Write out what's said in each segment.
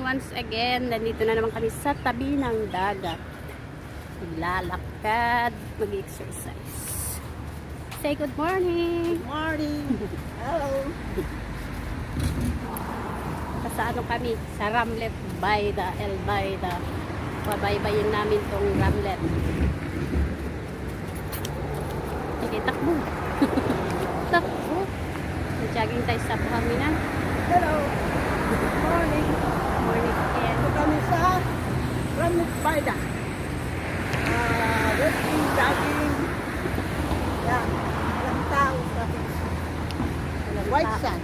Once again, nandito na naman kami sa tabi ng dagat. Maglalakad, mag-exercise. Say good morning. Good morning. Hello. Sa ano kami? Sa Ramlet, Bayda, Bayda. Pabaybayin namin tong Ramlet. Sige, takbo. Takbo. Jogging tayo sa pahaminan. Hello. Good morning. Morning again. Ito kami sa Ramlet, Bayda. Walking, jogging. Yan. Walang tao sa white sand.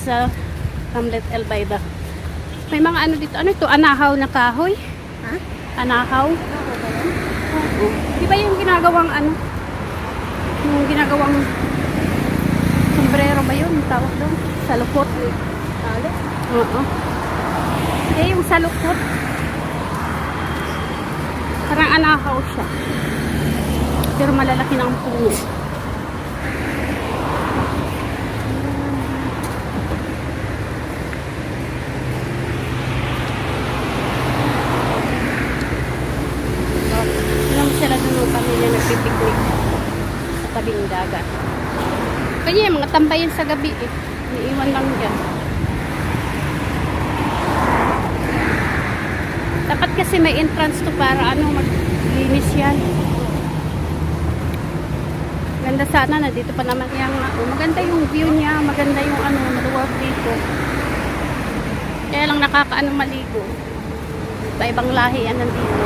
Sa Ramlet, Bayda. May mga ano dito. Ano ito? Anahaw na kahoy? Ha? Anahaw? Oo. Di ba yung ginagawang ano? Yung ginagawang sombrero ba yun? Tawag doon? Salukot? Talo? Oo. Eh, yung salukot. Parang anahaw siya. Pero malalaki na ang puno. Sila doon ang pamilya nagpipiknik sa tabing dagat. Kanya yung mga tambayan sa gabi eh. Iiwan lang dyan. Dapat kasi may entrance to para ano maglinis yan. Ganda sana na dito pa naman yung maganda yung view niya, maganda yung ano maluwag dito. Kaya lang nakakaano maligo. Ibang lahi yan nandito.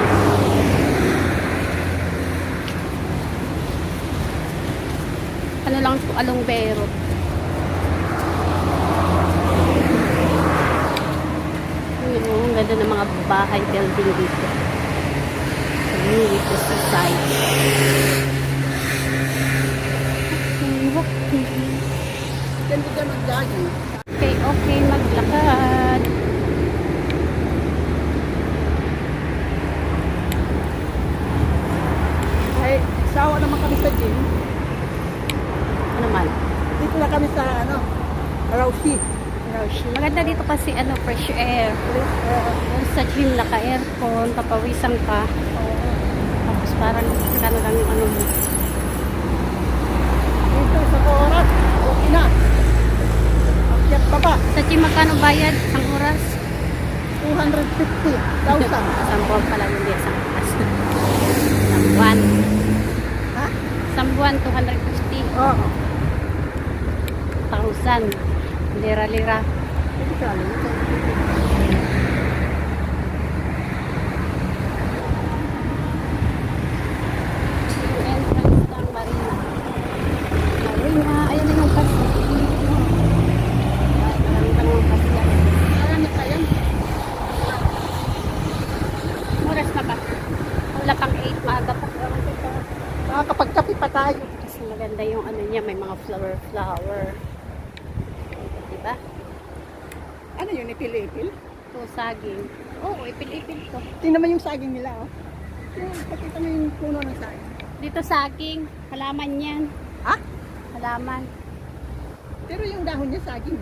Ano lang ito, along Beirut. Ang ganda ng mga bahay building dito. Dito sa side. Ganda ka mag-jogging. Okay, maglakad. Ay, sawa naman kami sa gym. Naman. Dito na kami sa ano, Rausi. Maganda dito kasi ano, fresh air. Sa gym naka-aircon, papawisan ka. Tapos parang kano lang yung ano mo. Dito sa oras, okay na. Chichi, magkano bayad? Isang oras? 250,000. Isang buwan pala, hindi isang oras. Isang buwan. Ha? Isang buwan, 250,000. Oo. Lira-lira. Hindi ka alam. Yung entrance ng Marina. Marina, ayun na yung pass. Marami pa naman pass yan. Marami pa yan. Oras na ba? Wala pang 8, maaga pa. Makakapagkape pa tayo. Kasi maganda yung ano niya, may mga flower. Diba? Ano yun, ipil-ipil? Ito, saging. Oo, ipil-ipil to. Tingnan mo yung saging nila, oh. Pakita mo yung puno ng saging. Dito saging, halaman yan. Ha? Halaman. Pero yung dahon niya saging.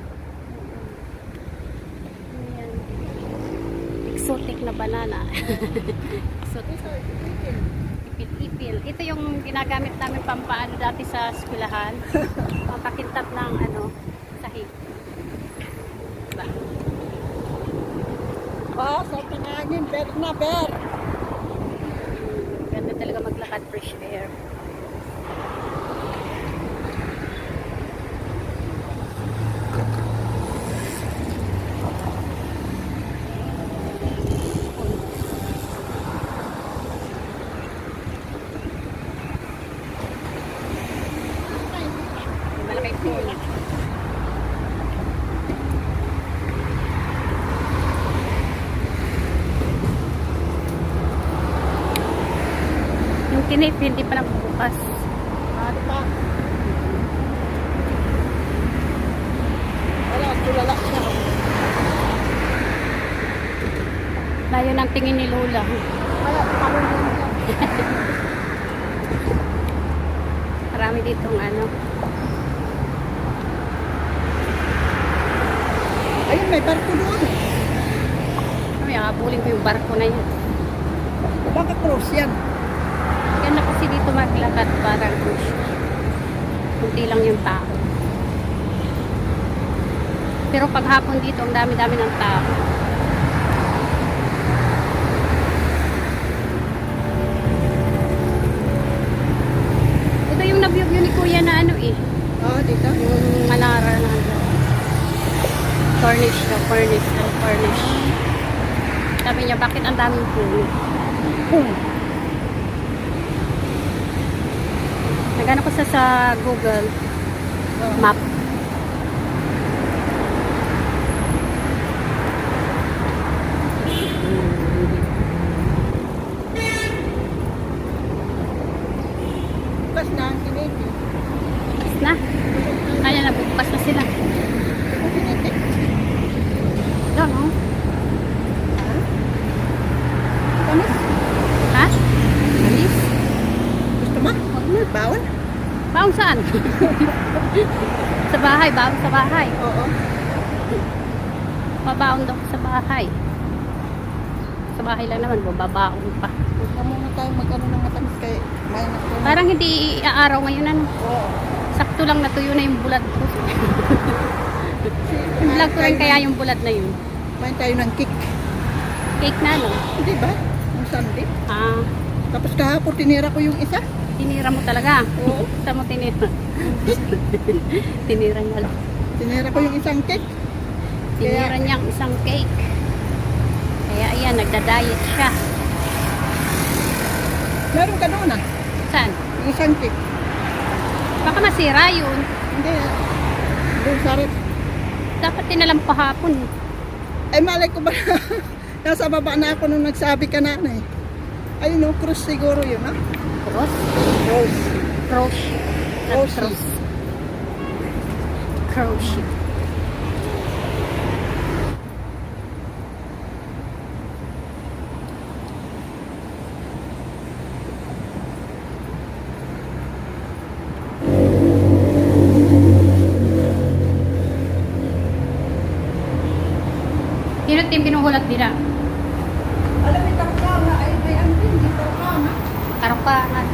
Ayan. Exotic na banana. Exotic. Ito, ipil-ipil. Ipil-ipil. Ito yung ginagamit namin pampaano dati sa eskwelahan. Pampakintab ng ano, sahig. Diba? Oh, sa tingangin, ber na ber. Ganda talaga maglakad, fresh air. Malaki pool. Yung kinip, hindi pa nagbubukas. Ano pa? Wala, tulala siya. Layo ng tingin ni Lola. Wala, palulong siya. Marami ditong ano. Ayun, may barko doon. May habulin ko yung barko na yun. Baka cross yan. Ganda kasi dito maglakad parang cruise. Kunti lang yung tao. Pero pag hapon dito, ang dami-dami ng tao. Ito yung na-view ni Kuya na ano eh. Oh, dito. Yung Manara na ano. Cornish daw, Cornish. Sabi niya, bakit ang daming puno? Nagano ko sa Google Map. Bukas na ang kiniti. Bukas na. Kaya na, bukas na sila. Ang kiniti. Doon, no? Tamis. Ha? Alis? Gusto mo? Huwag na. Bawon? Baon saan? Sa bahay, baon sa bahay. Oo. Mabaon daw sa bahay. Sa bahay lang naman, babaon pa. Huwag na muna tayo magano ng matamis kay may nakuha. Parang hindi aaraw ngayon, ano? Oo. Sakto lang natuyo na yung bulad ko. Vlog ko rin kaya yung bulad na yun. Kumain tayo ng cake. Cake na, no? Hindi ba? Yung Sunday. Ah, Tapos kahapon tinira ko yung isa. tinira mo talaga. Oo. Saan mo tinira? Tinira niya lang. Tinira ko yung isang cake. Tinira niya ang isang cake. Kaya ayan, nagda-diet siya. Meron ka doon ah. Saan? Yung isang cake. Baka masira yun. Hindi ah. Doon sa rep. Dapat tinalang pahapon. Ay malay ko ba na nasa baba na ako nung nagsabi ka na eh. Ay no, cross siguro yun ah. Cross? Rose. Cross. Cross. Cross. Cross. Sino team pinuhulat nila? Alam mo, tarpanga ay may ano din, di tarpanga. Karupangan.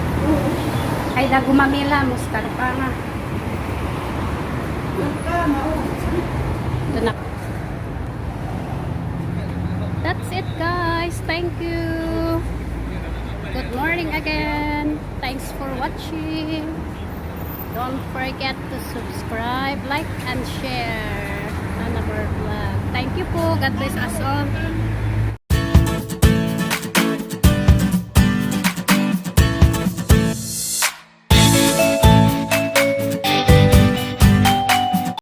Ay da gumamila mo sa karupangan. Tarpanga, oh. Ito na. again. Thanks for watching. Don't forget to subscribe, like, and share on our vlog. Thank you po. God bless us all.